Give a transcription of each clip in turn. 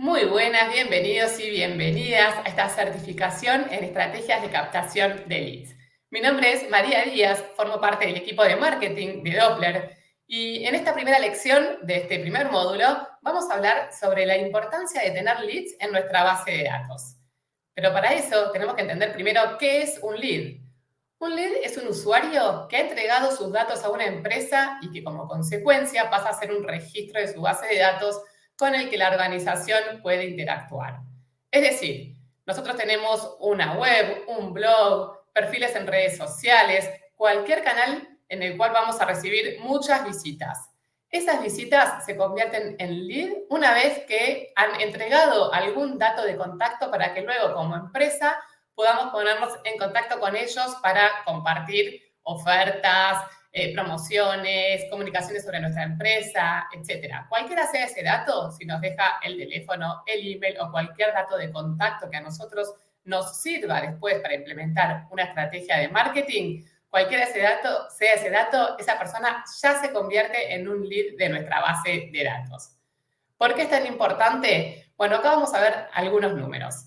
Muy buenas, bienvenidos y bienvenidas a esta certificación en estrategias de captación de leads. Mi nombre es María Díaz, formo parte del equipo de marketing de Doppler y en esta primera lección de este primer módulo vamos a hablar sobre la importancia de tener leads en nuestra base de datos. Pero para eso tenemos que entender primero qué es un lead. Un lead es un usuario que ha entregado sus datos a una empresa y que como consecuencia pasa a ser un registro de su base de datos con el que la organización puede interactuar. Es decir, nosotros tenemos una web, un blog, perfiles en redes sociales, cualquier canal en el cual vamos a recibir muchas visitas. Esas visitas se convierten en lead una vez que han entregado algún dato de contacto para que luego como empresa podamos ponernos en contacto con ellos para compartir ofertas, promociones, comunicaciones sobre nuestra empresa, etc. Cualquiera sea ese dato, si nos deja el teléfono, el email o cualquier dato de contacto que a nosotros nos sirva después para implementar una estrategia de marketing, cualquiera sea ese dato, esa persona ya se convierte en un lead de nuestra base de datos. ¿Por qué es tan importante? Bueno, acá vamos a ver algunos números.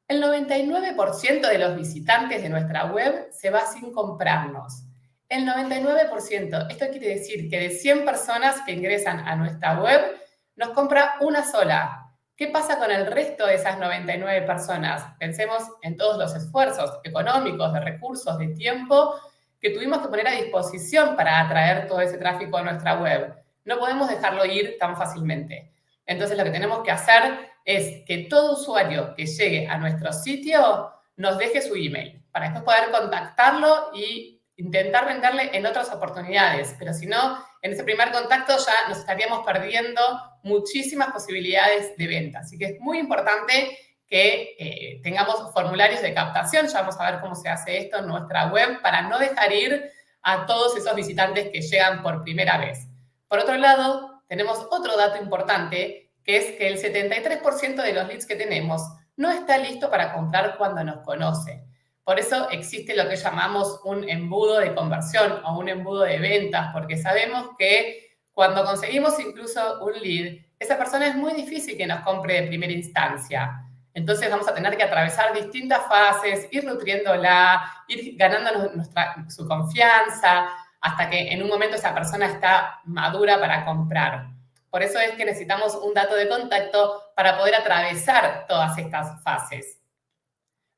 El 99% de los visitantes de nuestra web se va sin comprarnos. El 99%, esto quiere decir que de 100 personas que ingresan a nuestra web, nos compra una sola. ¿Qué pasa con el resto de esas 99 personas? Pensemos en todos los esfuerzos económicos, de recursos, de tiempo que tuvimos que poner a disposición para atraer todo ese tráfico a nuestra web. No podemos dejarlo ir tan fácilmente. Entonces, lo que tenemos que hacer es que todo usuario que llegue a nuestro sitio nos deje su email para después poder contactarlo y intentar venderle en otras oportunidades. Pero si no, en ese primer contacto ya nos estaríamos perdiendo muchísimas posibilidades de venta. Así que es muy importante que tengamos formularios de captación. Ya vamos a ver cómo se hace esto en nuestra web para no dejar ir a todos esos visitantes que llegan por primera vez. Por otro lado, tenemos otro dato importante, que es que el 73% de los leads que tenemos no está listo para comprar cuando nos conoce. Por eso existe lo que llamamos un embudo de conversión o un embudo de ventas, porque sabemos que cuando conseguimos incluso un lead, esa persona es muy difícil que nos compre de primera instancia. Entonces vamos a tener que atravesar distintas fases, ir nutriéndola, ir ganándonos su confianza, hasta que en un momento esa persona está madura para comprar. Por eso es que necesitamos un dato de contacto para poder atravesar todas estas fases.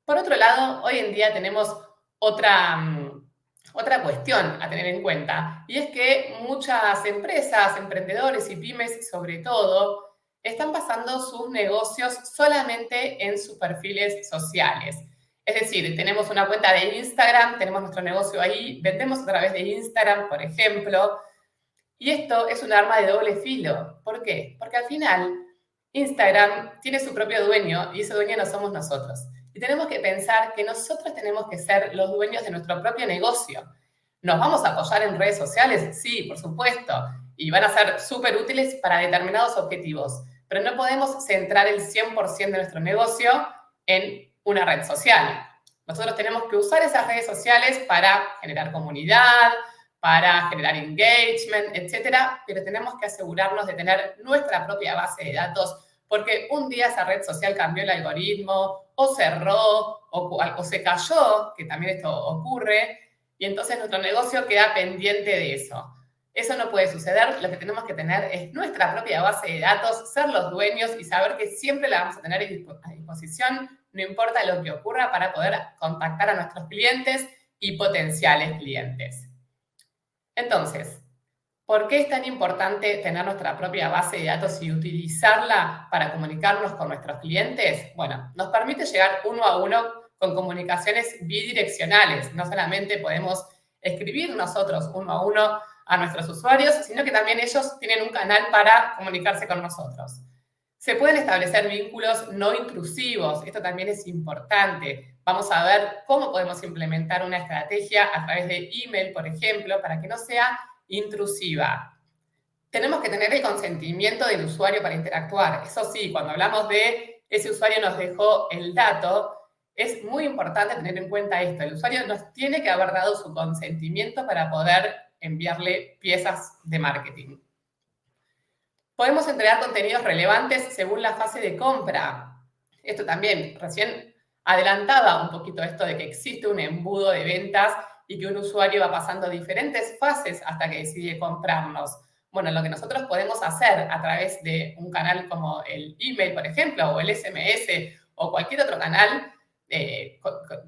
Por otro lado, hoy en día tenemos otra cuestión a tener en cuenta, y es que muchas empresas, emprendedores y pymes sobre todo, están basando sus negocios solamente en sus perfiles sociales. Es decir, tenemos una cuenta de Instagram, tenemos nuestro negocio ahí, vendemos a través de Instagram, por ejemplo, y esto es un arma de doble filo. ¿Por qué? Porque al final Instagram tiene su propio dueño y ese dueño no somos nosotros. Y tenemos que pensar que nosotros tenemos que ser los dueños de nuestro propio negocio. ¿Nos vamos a apoyar en redes sociales? Sí, por supuesto. Y van a ser súper útiles para determinados objetivos. Pero no podemos centrar el 100% de nuestro negocio en una red social. Nosotros tenemos que usar esas redes sociales para generar comunidad, para generar engagement, etcétera, pero tenemos que asegurarnos de tener nuestra propia base de datos, porque un día esa red social cambió el algoritmo, o cerró, o se cayó, que también esto ocurre, y entonces nuestro negocio queda pendiente de eso. Eso no puede suceder, lo que tenemos que tener es nuestra propia base de datos, ser los dueños y saber que siempre la vamos a tener a disposición, no importa lo que ocurra, para poder contactar a nuestros clientes y potenciales clientes. Entonces, ¿por qué es tan importante tener nuestra propia base de datos y utilizarla para comunicarnos con nuestros clientes? Bueno, nos permite llegar uno a uno con comunicaciones bidireccionales. No solamente podemos escribir nosotros uno a uno a nuestros usuarios, sino que también ellos tienen un canal para comunicarse con nosotros. Se pueden establecer vínculos no intrusivos. Esto también es importante. Vamos a ver cómo podemos implementar una estrategia a través de email, por ejemplo, para que no sea intrusiva. Tenemos que tener el consentimiento del usuario para interactuar. Eso sí, cuando hablamos de ese usuario nos dejó el dato, es muy importante tener en cuenta esto. El usuario nos tiene que haber dado su consentimiento para poder enviarle piezas de marketing. Podemos entregar contenidos relevantes según la fase de compra. Esto también, recién adelantaba un poquito esto de que existe un embudo de ventas y que un usuario va pasando diferentes fases hasta que decide comprarnos. Bueno, lo que nosotros podemos hacer a través de un canal como el email, por ejemplo, o el SMS o cualquier otro canal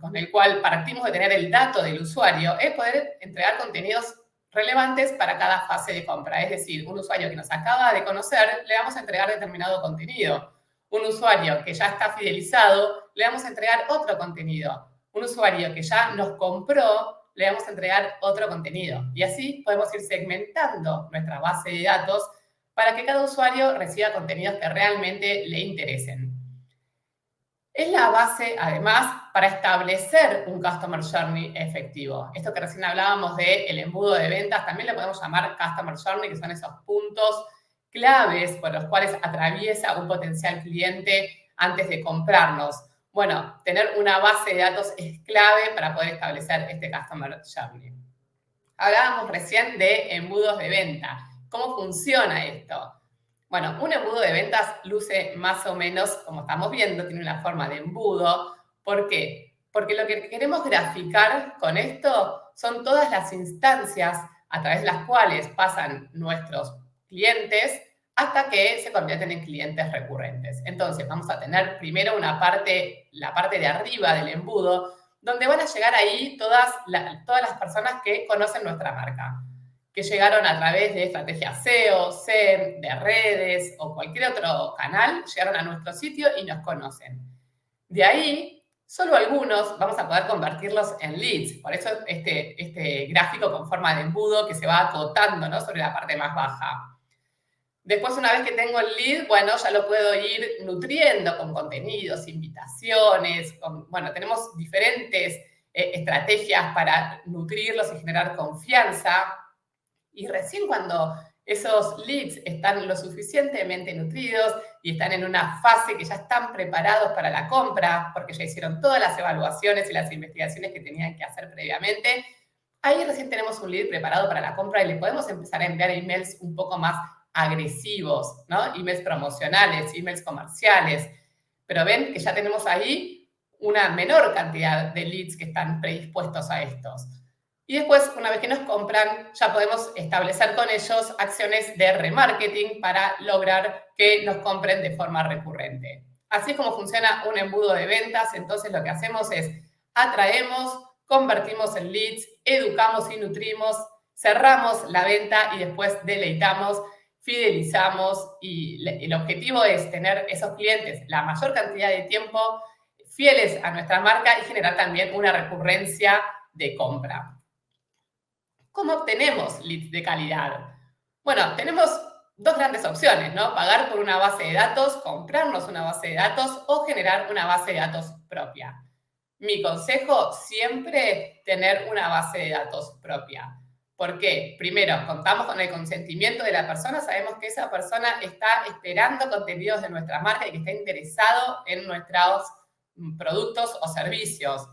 con el cual partimos de tener el dato del usuario, es poder entregar contenidos relevantes para cada fase de compra. Es decir, un usuario que nos acaba de conocer, le vamos a entregar determinado contenido. Un usuario que ya está fidelizado, le vamos a entregar otro contenido. Un usuario que ya nos compró, le vamos a entregar otro contenido. Y así podemos ir segmentando nuestra base de datos para que cada usuario reciba contenidos que realmente le interesen. Es la base, además, para establecer un Customer Journey efectivo. Esto que recién hablábamos del embudo de ventas, también le podemos llamar Customer Journey, que son esos puntos claves por los cuales atraviesa un potencial cliente antes de comprarnos. Bueno, tener una base de datos es clave para poder establecer este Customer Journey. Hablábamos recién de embudos de venta. ¿Cómo funciona esto? Bueno, un embudo de ventas luce más o menos, como estamos viendo, tiene una forma de embudo. ¿Por qué? Porque lo que queremos graficar con esto son todas las instancias a través de las cuales pasan nuestros clientes hasta que se convierten en clientes recurrentes. Entonces, vamos a tener primero la parte de arriba del embudo, donde van a llegar ahí todas las personas que conocen nuestra marca, que llegaron a través de estrategias SEO, SEM, de redes o cualquier otro canal, llegaron a nuestro sitio y nos conocen. De ahí, solo algunos vamos a poder convertirlos en leads. Por eso este gráfico con forma de embudo que se va acotando, ¿no?, sobre la parte más baja. Después, una vez que tengo el lead, bueno, ya lo puedo ir nutriendo con contenidos, invitaciones, tenemos diferentes estrategias para nutrirlos y generar confianza. Y recién cuando esos leads están lo suficientemente nutridos y están en una fase que ya están preparados para la compra, porque ya hicieron todas las evaluaciones y las investigaciones que tenían que hacer previamente, ahí recién tenemos un lead preparado para la compra y le podemos empezar a enviar emails un poco más agresivos, ¿no? Emails promocionales, emails comerciales. Pero ven que ya tenemos ahí una menor cantidad de leads que están predispuestos a estos. Y después, una vez que nos compran, ya podemos establecer con ellos acciones de remarketing para lograr que nos compren de forma recurrente. Así es como funciona un embudo de ventas. Entonces, lo que hacemos es atraemos, convertimos en leads, educamos y nutrimos, cerramos la venta y después deleitamos, fidelizamos, y el objetivo es tener esos clientes la mayor cantidad de tiempo fieles a nuestra marca y generar también una recurrencia de compra. ¿Cómo obtenemos leads de calidad? Bueno, tenemos dos grandes opciones, ¿no? Pagar por una base de datos, comprarnos una base de datos o generar una base de datos propia. Mi consejo, siempre tener una base de datos propia. ¿Por qué? Primero, contamos con el consentimiento de la persona, sabemos que esa persona está esperando contenidos de nuestra marca y que está interesado en nuestros productos o servicios.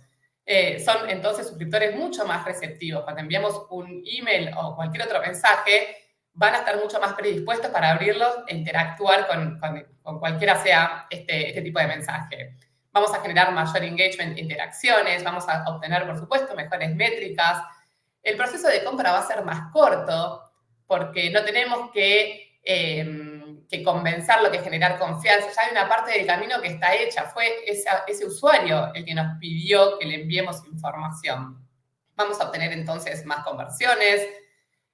Son entonces suscriptores mucho más receptivos. Cuando enviamos un email o cualquier otro mensaje, van a estar mucho más predispuestos para abrirlos e interactuar con cualquiera sea este tipo de mensaje. Vamos a generar mayor engagement e interacciones, vamos a obtener, por supuesto, mejores métricas. El proceso de compra va a ser más corto porque no tenemos que convencerlo, que generar confianza. Ya hay una parte del camino que está hecha. Fue ese usuario el que nos pidió que le enviemos información. Vamos a obtener entonces más conversiones.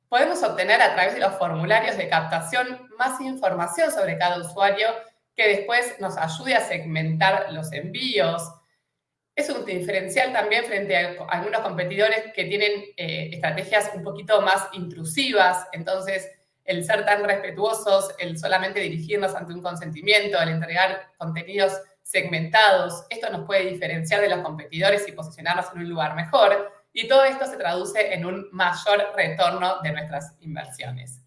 Podemos obtener a través de los formularios de captación más información sobre cada usuario que después nos ayude a segmentar los envíos. Es un diferencial también frente a algunos competidores que tienen estrategias un poquito más intrusivas. Entonces, el ser tan respetuosos, el solamente dirigirnos ante un consentimiento, el entregar contenidos segmentados, esto nos puede diferenciar de los competidores y posicionarnos en un lugar mejor. Y todo esto se traduce en un mayor retorno de nuestras inversiones.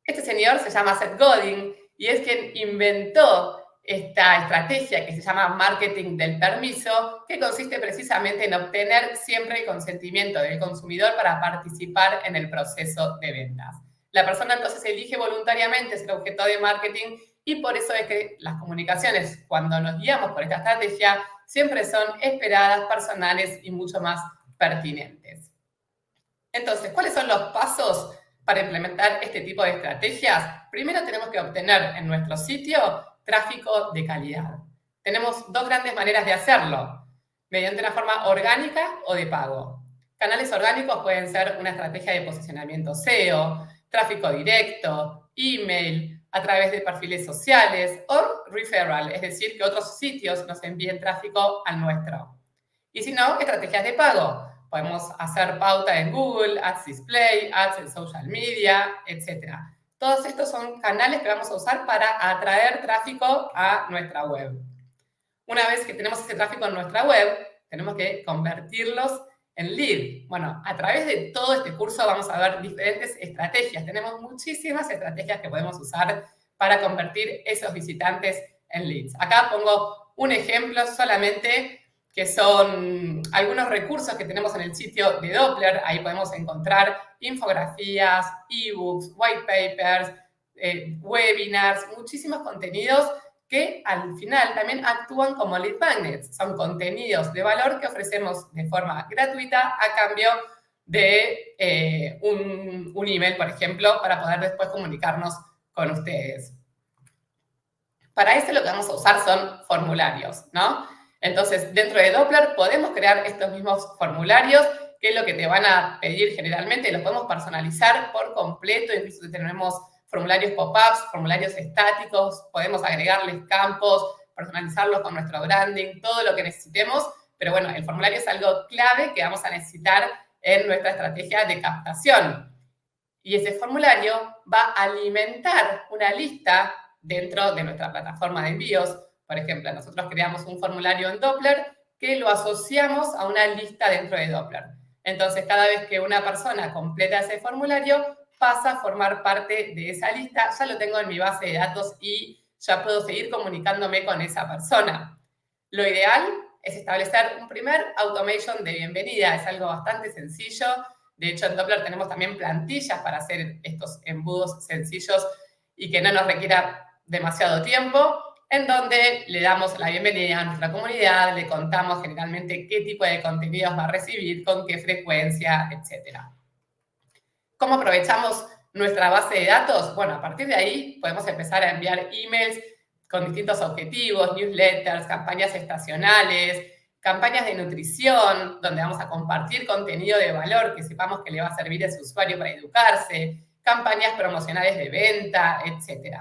Este señor se llama Seth Godin y es quien inventó esta estrategia que se llama marketing del permiso, que consiste precisamente en obtener siempre el consentimiento del consumidor para participar en el proceso de ventas. La persona entonces elige voluntariamente ser objeto de marketing y por eso es que las comunicaciones, cuando nos guiamos por esta estrategia, siempre son esperadas, personales y mucho más pertinentes. Entonces, ¿cuáles son los pasos para implementar este tipo de estrategias? Primero tenemos que obtener en nuestro sitio tráfico de calidad. Tenemos dos grandes maneras de hacerlo, mediante una forma orgánica o de pago. Canales orgánicos pueden ser una estrategia de posicionamiento SEO, tráfico directo, email, a través de perfiles sociales o referral, es decir, que otros sitios nos envíen tráfico al nuestro. Y si no, estrategias de pago. Podemos hacer pauta en Google, Ads Display, Ads en social media, etc. Todos estos son canales que vamos a usar para atraer tráfico a nuestra web. Una vez que tenemos ese tráfico en nuestra web, tenemos que convertirlos en lead. Bueno, a través de todo este curso vamos a ver diferentes estrategias. Tenemos muchísimas estrategias que podemos usar para convertir esos visitantes en leads. Acá pongo un ejemplo solamente que son algunos recursos que tenemos en el sitio de Doppler. Ahí podemos encontrar infografías, ebooks, white papers, webinars, muchísimos contenidos que al final también actúan como lead magnets. Son contenidos de valor que ofrecemos de forma gratuita a cambio de un email, por ejemplo, para poder después comunicarnos con ustedes. Para eso lo que vamos a usar son formularios, ¿no? Entonces, dentro de Doppler podemos crear estos mismos formularios, que es lo que te van a pedir generalmente. Los podemos personalizar por completo, incluso tenemos formularios pop-ups, formularios estáticos, podemos agregarles campos, personalizarlos con nuestro branding, todo lo que necesitemos. Pero bueno, el formulario es algo clave que vamos a necesitar en nuestra estrategia de captación. Y ese formulario va a alimentar una lista dentro de nuestra plataforma de envíos. Por ejemplo, nosotros creamos un formulario en Doppler que lo asociamos a una lista dentro de Doppler. Entonces, cada vez que una persona completa ese formulario, pasa a formar parte de esa lista, ya lo tengo en mi base de datos y ya puedo seguir comunicándome con esa persona. Lo ideal es establecer un primer automation de bienvenida, es algo bastante sencillo. De hecho, en Doppler tenemos también plantillas para hacer estos embudos sencillos y que no nos requiera demasiado tiempo, en donde le damos la bienvenida a nuestra comunidad, le contamos generalmente qué tipo de contenidos va a recibir, con qué frecuencia, etc. ¿Cómo aprovechamos nuestra base de datos? Bueno, a partir de ahí podemos empezar a enviar emails con distintos objetivos, newsletters, campañas estacionales, campañas de nutrición, donde vamos a compartir contenido de valor que sepamos que le va a servir a ese usuario para educarse, campañas promocionales de venta, etc.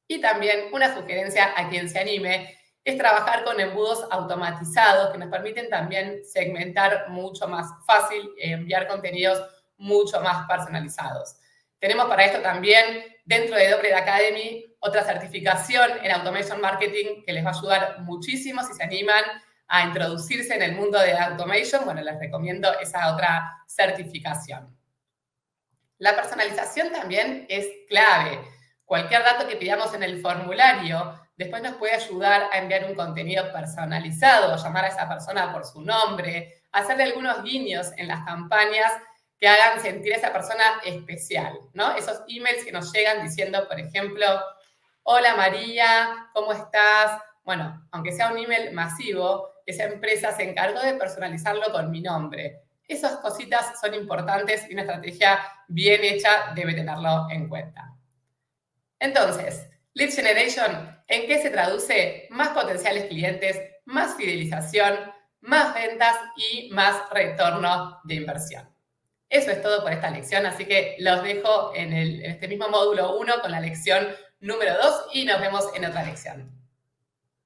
Y también una sugerencia a quien se anime es trabajar con embudos automatizados que nos permiten también segmentar mucho más fácil y enviar contenidos mucho más personalizados. Tenemos para esto también, dentro de Doppler Academy, otra certificación en Automation Marketing que les va a ayudar muchísimo si se animan a introducirse en el mundo de Automation. Bueno, les recomiendo esa otra certificación. La personalización también es clave. Cualquier dato que pidamos en el formulario después nos puede ayudar a enviar un contenido personalizado, llamar a esa persona por su nombre, hacerle algunos guiños en las campañas que hagan sentir a esa persona especial, ¿no? Esos emails que nos llegan diciendo, por ejemplo, hola María, ¿cómo estás? Bueno, aunque sea un email masivo, esa empresa se encargó de personalizarlo con mi nombre. Esas cositas son importantes y una estrategia bien hecha debe tenerlo en cuenta. Entonces, Lead Generation, ¿en qué se traduce? Más potenciales clientes, más fidelización, más ventas y más retorno de inversión. Eso es todo por esta lección, así que los dejo en este mismo módulo 1 con la lección número 2 y nos vemos en otra lección.